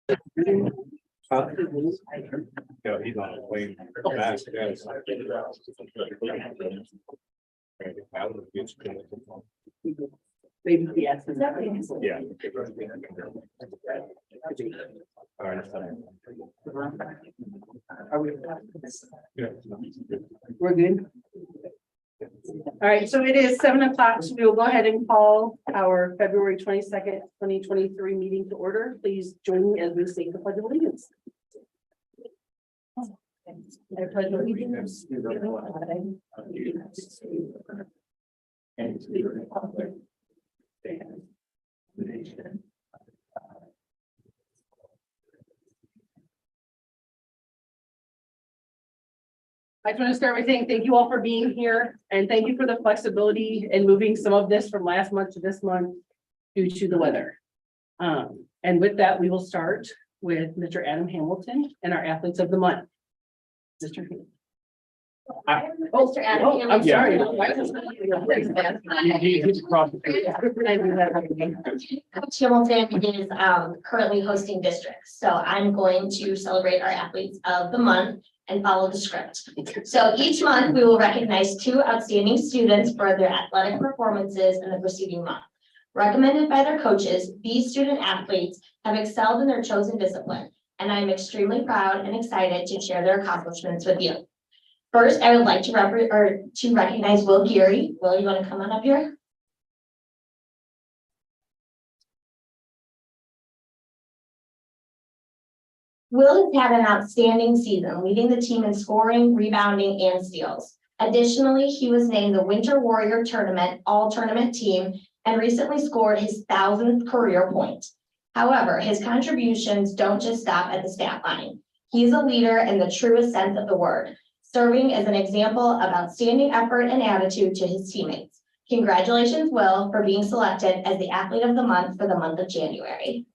Yeah, he's on a plane. Fast, yes. Maybe yes. Yeah. All right. Are we? Yeah. We're good. All right, so it is 7 o'clock. So we will go ahead and call our February 22nd, 2023 meeting to order. Please join me as we sing the pledge of allegiance. I pledge allegiance to the flag of the United States and to the republic that stands one nation. I just want to start by saying thank you all for being here and thank you for the flexibility in moving some of this from last month to this month due to the weather. And with that, we will start with Mr. Adam Hamilton and our athletes of the month. Mr. Mr. Adam. Oh, I'm sorry. He's across the Coach Hamilton is currently hosting districts, so I'm going to celebrate our athletes of the month and follow the script. So each month we will recognize 2 outstanding students for their athletic performances in the preceding month. Recommended by their coaches, these student athletes have excelled in their chosen discipline, and I am extremely proud and excited to share their accomplishments with you. First, I would like to recognize Will Geary. Will, you want to come on up here? Will has had an outstanding season, leading the team in scoring, rebounding, and steals. Additionally, he was named the Winter Warrior Tournament All-Tournament Team and recently scored his 1,000th career point. However, his contributions don't just stop at the stat line. He is a leader in the truest sense of the word, serving as an example of outstanding effort and attitude to his teammates. Congratulations, Will, for being selected as the Athlete of the Month for the month of January.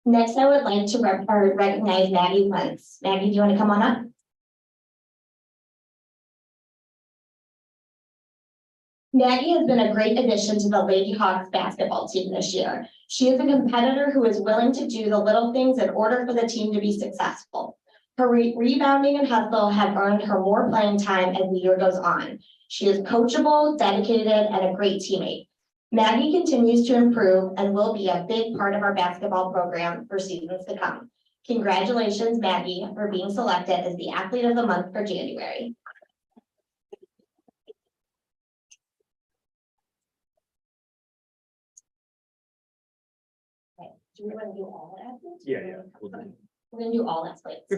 Next, I would like to recognize Maggie Wentz. Maggie, do you want to come on up? Maggie has been a great addition to the Lady Hawks basketball team this year. She is a competitor who is willing to do the little things in order for the team to be successful. Her rebounding and hustle have earned her more playing time as the year goes on. She is coachable, dedicated, and a great teammate. Maggie continues to improve and will be a big part of our basketball program for seasons to come. Congratulations, Maggie, for being selected as the Athlete of the Month for January. Okay, do we want to do all athletes? Yeah. We're going to do all athletes.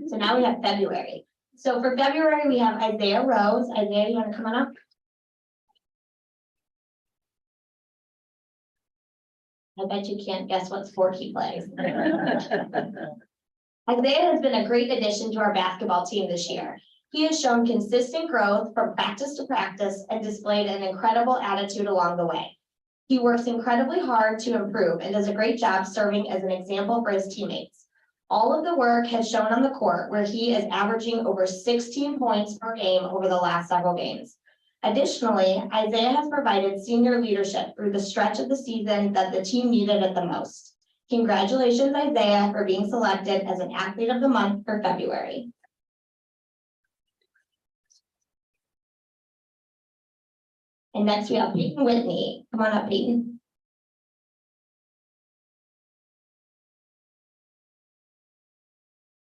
So now we have February. So for February, we have Isaiah Rose. Isaiah, you want to come on up? I bet you can't guess what sport he plays. Isaiah has been a great addition to our basketball team this year. He has shown consistent growth from practice to practice and displayed an incredible attitude along the way. He works incredibly hard to improve and does a great job serving as an example for his teammates. All of the work has shown on the court where he is averaging over 16 points per game over the last several games. Additionally, Isaiah has provided senior leadership through the stretch of the season that the team needed it the most. Congratulations, Isaiah, for being selected as an Athlete of the Month for February. And next we have Peyton Whitney. Come on up, Peyton.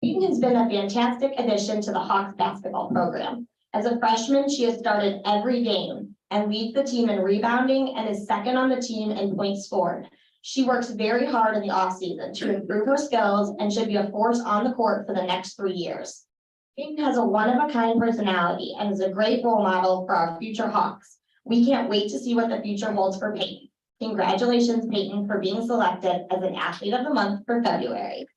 Peyton has been a fantastic addition to the Hawks basketball program. As a freshman, she has started every game and leads the team in rebounding and is second on the team in points scored. She works very hard in the offseason to improve her skills and should be a force on the court for the next 3 years. Peyton has a one-of-a-kind personality and is a great role model for our future Hawks. We can't wait to see what the future holds for Peyton. Congratulations, Peyton, for being selected as an Athlete of the Month for February.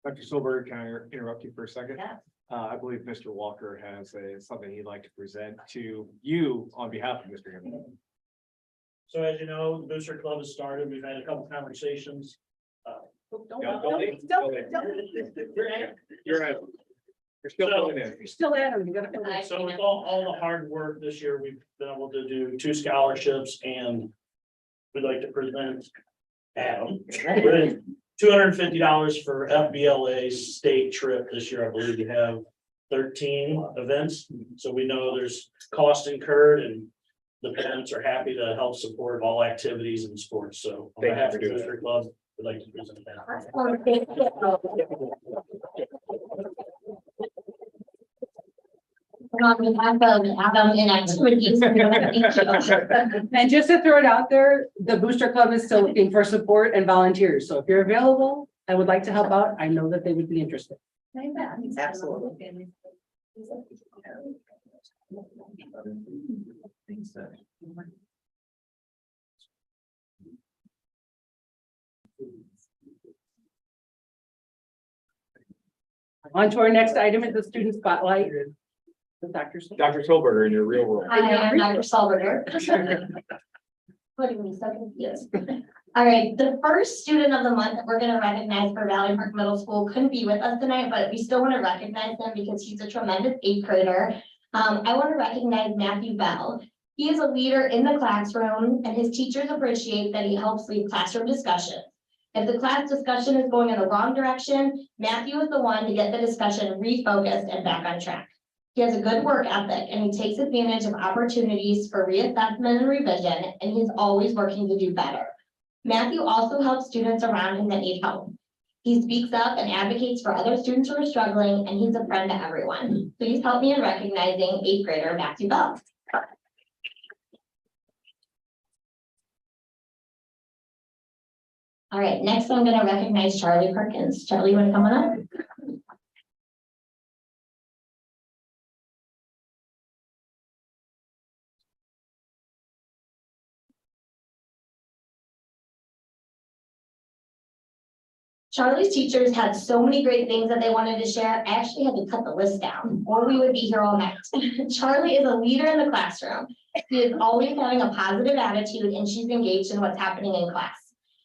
Dr. Silberg, can I interrupt you for a second? Yeah. I believe Mr. Walker has something he'd like to present to you on behalf of Mr. Hamilton. So as you know, the Booster Club has started. We've had a couple conversations. You're You're still going in. You're still at them, you gotta. fill it. So with all the hard work this year, we've been able to do 2 scholarships and we'd like to present Adam with $250 for FBLA state trip this year. I believe we have 13 events. So we know there's cost incurred and the parents are happy to help support all activities and sports. So on Thank you behalf for of doing the that. district club, we'd like to present that. On behalf of Adam and activities. Thank you. And just to throw it out there, the Booster Club is still looking for support and volunteers. So if you're available, I would like to help out. I know that they would be interested. Absolutely. On to our next item is the student spotlight. The Dr. Smith. Dr. Solberger in your real world. Hi, I'm Dr. Solberger. Putting me so confused. All right, the first student of the month that we're gonna recognize for Valley Park Middle School couldn't be with us tonight, but we still want to recognize him because he's a tremendous 8th grader. I want to recognize Matthew Bell. He is a leader in the classroom and his teachers appreciate that he helps lead classroom discussion. If the class discussion is going in the wrong direction, Matthew is the one to get the discussion refocused and back on track. He has a good work ethic and he takes advantage of opportunities for reassessment and revision, and he's always working to do better. Matthew also helps students around him that need help. He speaks up and advocates for other students who are struggling, and he's a friend to everyone. Please help me in recognizing 8th grader Matthew Bell. All right, next I'm going to recognize Charlie Perkins. Charlie, you want to come on up? Charlie's teachers had so many great things that they wanted to share. I actually had to cut the list down or we would be here all night. Charlie is a leader in the classroom. She is always having a positive attitude and she's engaged in what's happening in class.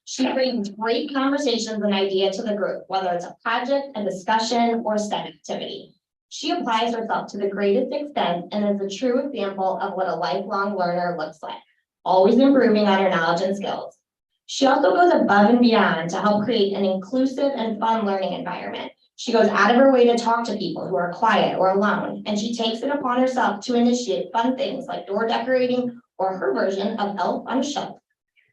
She brings great conversations and ideas to the group, whether it's a project, a discussion, or a STEM activity. She applies herself to the greatest extent and is a true example of what a lifelong learner looks like, always improving on her knowledge and skills. She also goes above and beyond to help create an inclusive and fun learning environment. She goes out of her way to talk to people who are quiet or alone, and she takes it upon herself to initiate fun things like door decorating or her version of Elf on a Shelf.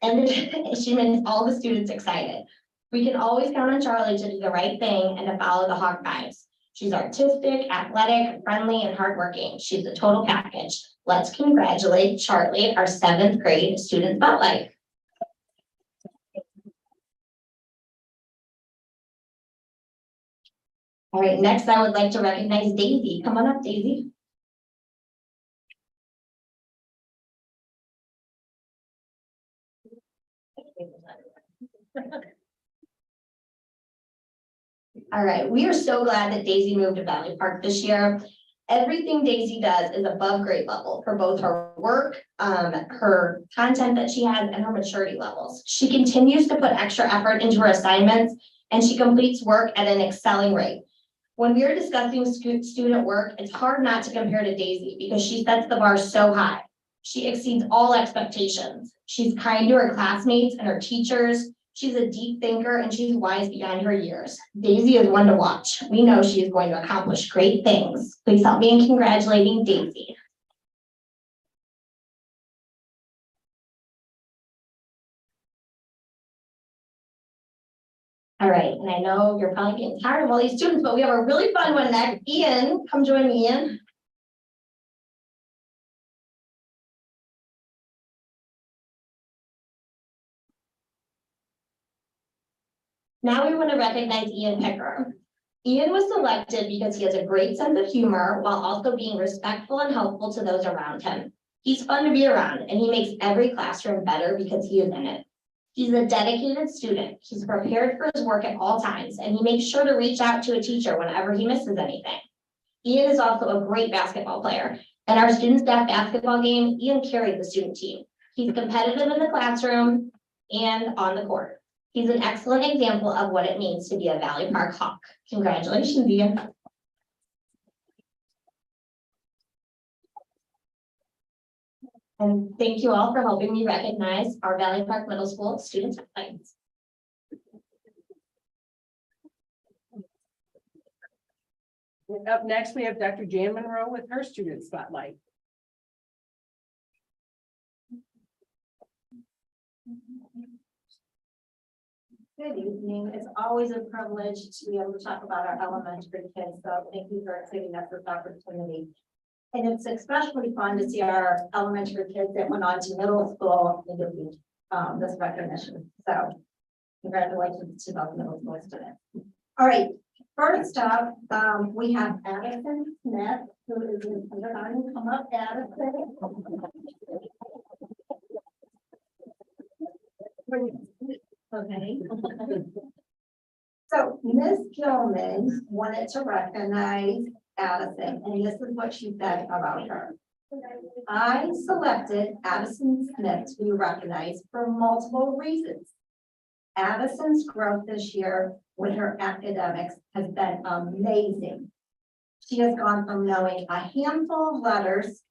And she makes all the students excited. We can always count on Charlie to do the right thing and to follow the Hawk vibes. She's artistic, athletic, friendly, and hardworking. She's a total package. Let's congratulate Charlie, our 7th grade student spotlight. All right, next I would like to recognize Daisy. Come on up, Daisy. All right, we are so glad that Daisy moved to Valley Park this year. Everything Daisy does is above grade level for both her work, her content that she has, and her maturity levels. She continues to put extra effort into her assignments, and she completes work at an excelling rate. When we are discussing student work, it's hard not to compare to Daisy because she sets the bar so high. She exceeds all expectations. She's kind to her classmates and her teachers. She's a deep thinker and she's wise beyond her years. Daisy is one to watch. We know she is going to accomplish great things. Please help me in congratulating Daisy. All right, and I know you're probably getting tired of all these students, but we have a really fun one next. Ian, come join me, Ian. Now we want to recognize Ian Picker. Ian was selected because he has a great sense of humor while also being respectful and helpful to those around him. He's fun to be around and he makes every classroom better because he is in it. He's a dedicated student. He's prepared for his work at all times and he makes sure to reach out to a teacher whenever he misses anything. Ian is also a great basketball player. In our student staff basketball game, Ian carried the student team. He's competitive in the classroom and on the court. He's an excellent example of what it means to be a Valley Park Hawk. Congratulations, Ian. And thank you all for helping me recognize our Valley Park Middle School student spotlights. Up next, we have Dr. Jan Monroe with her student spotlight. Good evening. It's always a privilege to be able to talk about our elementary kids, so thank you for giving us this opportunity. And it's especially fun to see our elementary kids that went on to middle school and give this recognition. So congratulations to those middle school students. All right, first up, we have Addison Smith, who is in kindergarten. Come up, Addison. Okay. So Ms. Gilman wanted to recognize Addison, and this is what she said about her. I selected Addison Smith to be recognized for multiple reasons. Addison's growth this year with her academics has been amazing. She has gone from knowing a handful of letters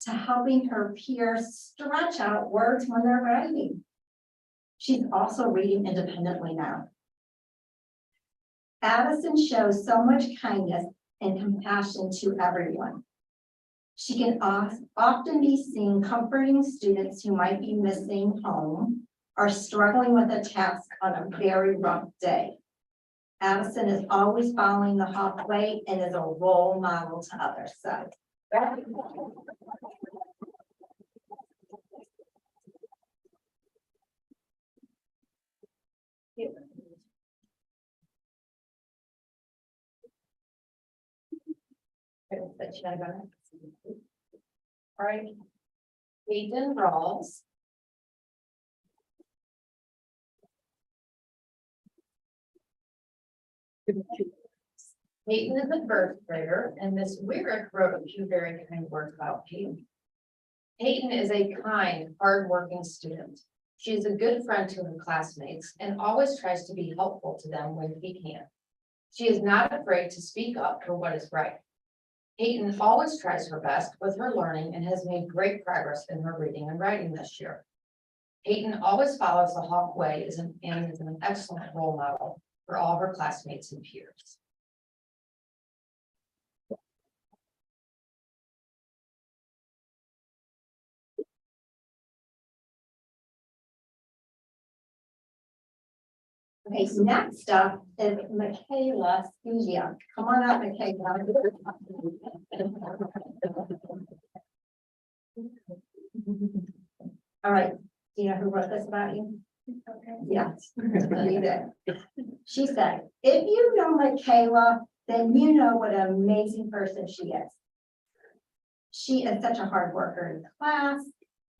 to helping her peers stretch out words when they're writing. She's also reading independently now. Addison shows so much kindness and compassion to everyone. She can often be seen comforting students who might be missing home or struggling with a task on a very rough day. Addison is always following the Hawk way and is a role model to others. So. All right. Hayden Rawls. Peyton is a first grader, and Miss Weirick wrote a few very kind words about Peyton. Peyton is a kind, hardworking student. She is a good friend to her classmates and always tries to be helpful to them when she can. She is not afraid to speak up for what is right. Peyton always tries her best with her learning and has made great progress in her reading and writing this year. Peyton always follows the Hawk way and is an excellent role model for all her classmates and peers. Okay, so next up is Michaela Scugia. Come on up, Michaela. All right, do you know who wrote this about you? Yes, read it. She said, if you know Michaela, then you know what an amazing person she is. She is such a hard worker in class,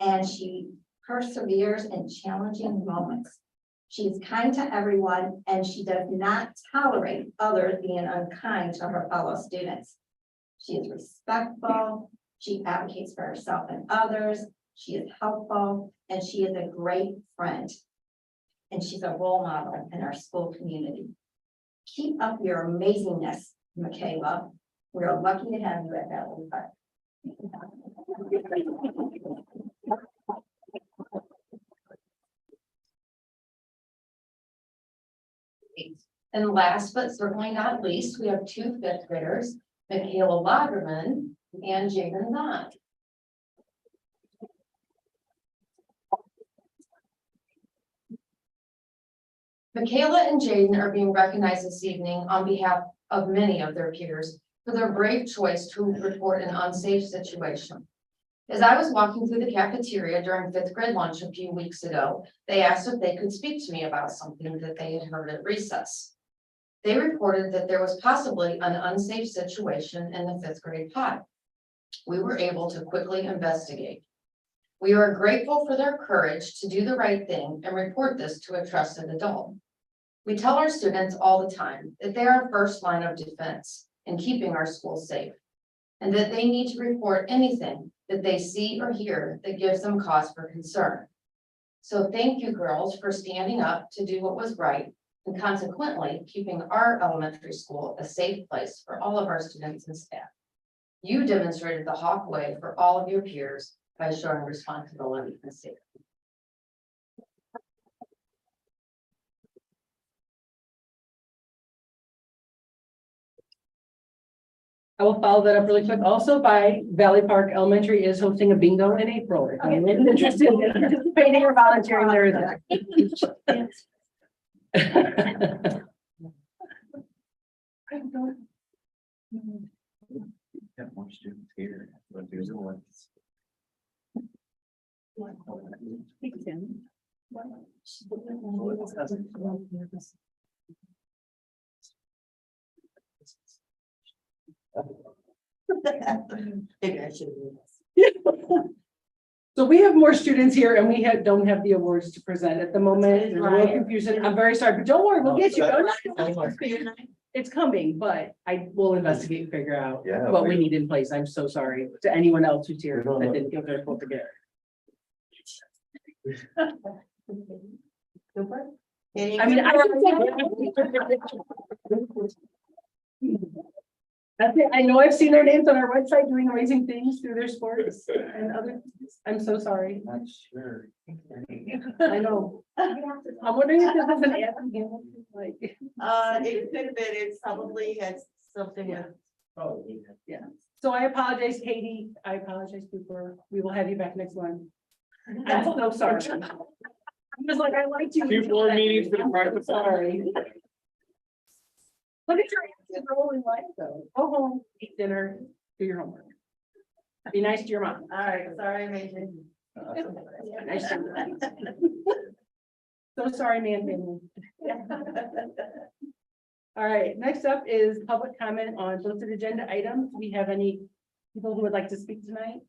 and she perseveres in challenging moments. She is kind to everyone, and she does not tolerate others being unkind to her fellow students. She is respectful, she advocates for herself and others, she is helpful, and she is a great friend. And she's a role model in our school community. Keep up your amazingness, Michaela. We're lucky to have you at Valley Park. And last but certainly not least, we have two fifth graders, Michaela Lagerman and Jaden Knott. Michaela and Jaden are being recognized this evening on behalf of many of their peers for their brave choice to report an unsafe situation. As I was walking through the cafeteria during fifth grade lunch a few weeks ago, they asked if they could speak to me about something that they had heard at recess. They reported that there was possibly an unsafe situation in the fifth grade pod. We were able to quickly investigate. We are grateful for their courage to do the right thing and report this to a trusted adult. We tell our students all the time that they are first line of defense in keeping our schools safe, and that they need to report anything that they see or hear that gives them cause for concern. So thank you, girls, for standing up to do what was right and consequently keeping our elementary school a safe place for all of our students and staff. You demonstrated the Hawk way for all of your peers by showing responsibility and safety. I will follow that up really quick. Also by Valley Park Elementary is hosting a bingo in April. If anyone's interested in participating or volunteering, there is that. Got more students here, but there's a one. Maybe I should have. So we have more students here and we don't have the awards to present at the moment. There's a little confusion. I'm very sorry, but don't worry, we'll get you. It's coming, but I will investigate and figure out Yeah, what we need in place. I'm so sorry to anyone else who's here that didn't get their full together. I mean, that's it. I know I've seen their names on our website doing amazing things through their sports and other things. I'm so sorry. Not sure. I know. I'm wondering if this is an anthem, like. It could have been, it probably has something with. Oh, Yeah, so I apologize, Katie. I apologize, Cooper. We will have you back next one. I'm so sorry. I was like, I liked you. 2 more meetings for the practice. Sorry. Look at your answers rolling life though. Go home, eat dinner, do your homework. Be nice to your mom. All right, sorry, Major. Nice to you. So sorry, man. Family. All right, next up is public comment on posted agenda items. Do we have any people who would like to speak tonight?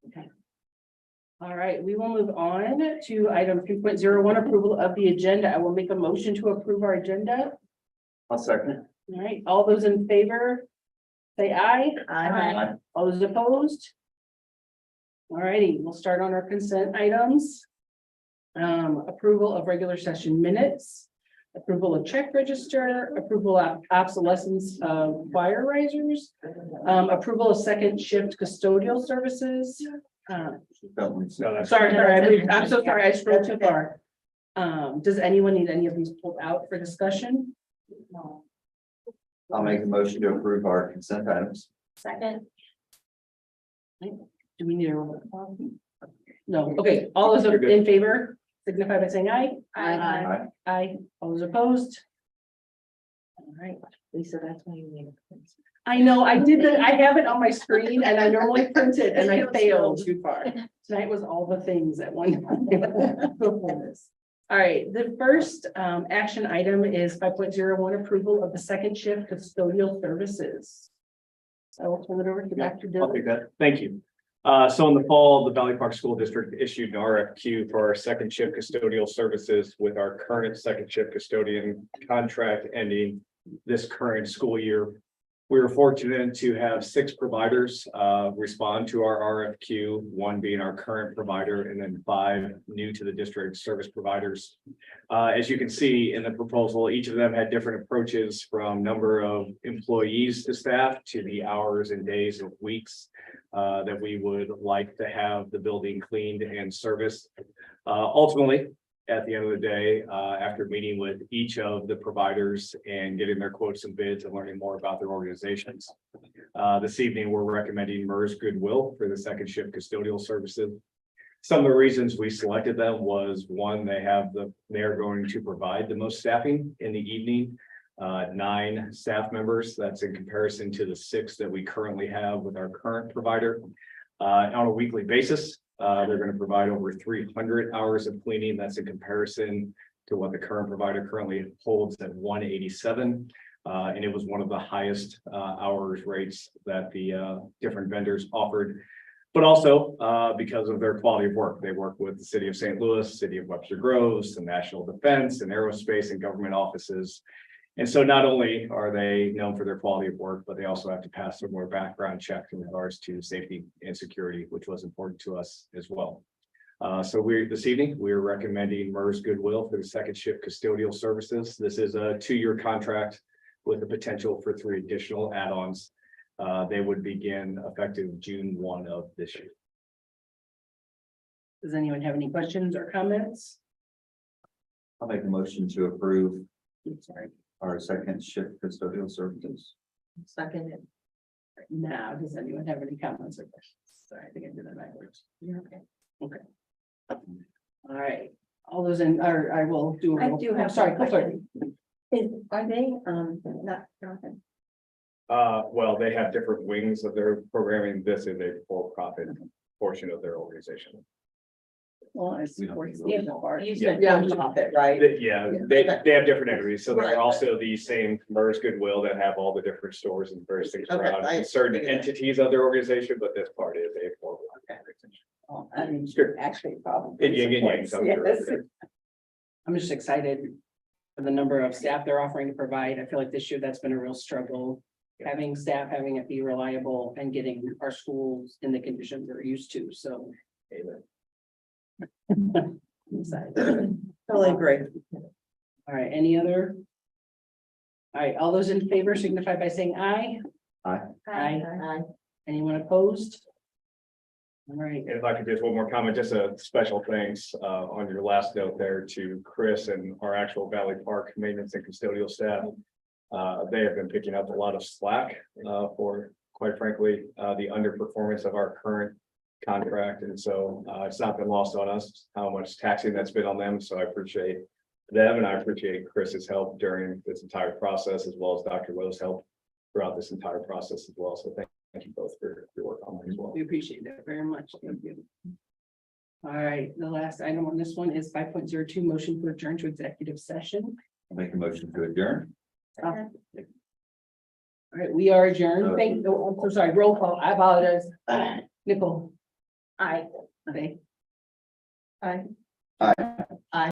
Okay. All right, we will move on to item 3.01, approval of the agenda. I will make a motion to approve our agenda. I'll second. All right, all those in favor, say aye. Aye. All those opposed? All righty, we'll start on our consent items. Approval of regular session minutes, approval of check register, approval of obsolescence of wire risers, approval of second shift custodial services. Sorry, I'm so sorry, I scrolled too far. Does anyone need any of these pulled out for discussion? No. I'll make a motion to approve our consent items. Second. Do we need a roll call? No, okay, all those You're good. in favor signify by saying aye. Aye. Aye, all those opposed? All right, Lisa, that's why you need. I know, I did that, I have it on my screen and I normally print it and I failed too far. Tonight was all the things at one time. All right, the first action item is 5.01 approval of the second shift custodial services. So I will turn it over to Dr. I'll Dillon. take that. Thank you. So in the fall, the Valley Park School District issued an RFQ for our second shift custodial services with our current second shift custodian contract ending this current school year. We were fortunate to have 6 providers respond to our RFQ, 1 being our current provider and then 5 new to the district service providers. As you can see in the proposal, each of them had different approaches from number of employees to staff to the hours and days of weeks that we would like to have the building cleaned and serviced. Ultimately, at the end of the day, after meeting with each of the providers and getting their quotes and bids and learning more about their organizations. This evening, we're recommending MERS Goodwill for the second shift custodial services. Some of the reasons we selected them was 1, they're going to provide the most staffing in the evening. 9 staff members, that's in comparison to the 6 that we currently have with our current provider. On a weekly basis, they're going to provide over 300 hours of cleaning. That's in comparison to what the current provider currently holds at 187. And it was one of the highest hours rates that the different vendors offered. But also because of their quality of work. They work with the city of St. Louis, city of Webster Groves, the National Defense and aerospace and government offices. And so not only are they known for their quality of work, but they also have to pass some more background check in regards to safety and security, which was important to us as well. So this evening, we're recommending MERS Goodwill for the second shift custodial services. This is a 2-year contract with the potential for 3 additional add-ons. They would begin effective June 1 of this year. Does anyone have any questions or comments? I'll make a motion to approve I'm sorry. our second shift custodial services. Second. Now, does anyone have any comments or questions? Sorry, I think I did that backwards. You're okay. Okay. All right, all those in, or I will do. I do have Sorry, one go for it. Are they, not, Well, they have different wings of their programming. This is a for-profit portion of their organization. Well, it's. We don't need Yeah, those. part. You Yeah, said yeah, nonprofit, right? Yeah, they have different entities, so Right. they're also the same Commerce Goodwill that have all the different stores and various things Okay, around I certain figured that. entities of their organization, but this part is a for-profit organization. Oh, I mean, Sure. actually, probably. Yeah, I'm sure. Yes. I'm just excited for the number of staff they're offering to provide. I feel like this year that's been a real struggle. Having staff, having it be reliable and getting our schools in the conditions they're used to, so. I'm excited. Totally agree. All right, any other? All right, all those in favor signify by saying aye. Aye. Anyone opposed? All right, And if I could just one more comment, just a special thanks on your last note there to Chris and our actual Valley Park maintenance and custodial staff. They have been picking up a lot of slack for, quite frankly, the underperformance of our current contract. And so it's not been lost on us how much taxing that's been on them. So I appreciate them and I appreciate Chris's help during this entire process, as well as Dr. Lowe's help throughout this entire process as well. So thank you both for your work on that as well. we appreciate that very much. Thank you. All right, the last item on this one is 5.02 motion to adjourn to executive session. I'll make a motion to adjourn. All right, we are adjourned. Thank you. Oh, I'm so sorry. Roll call. I apologize. Nicole. Aye. Okay. Aye. Aye. Aye.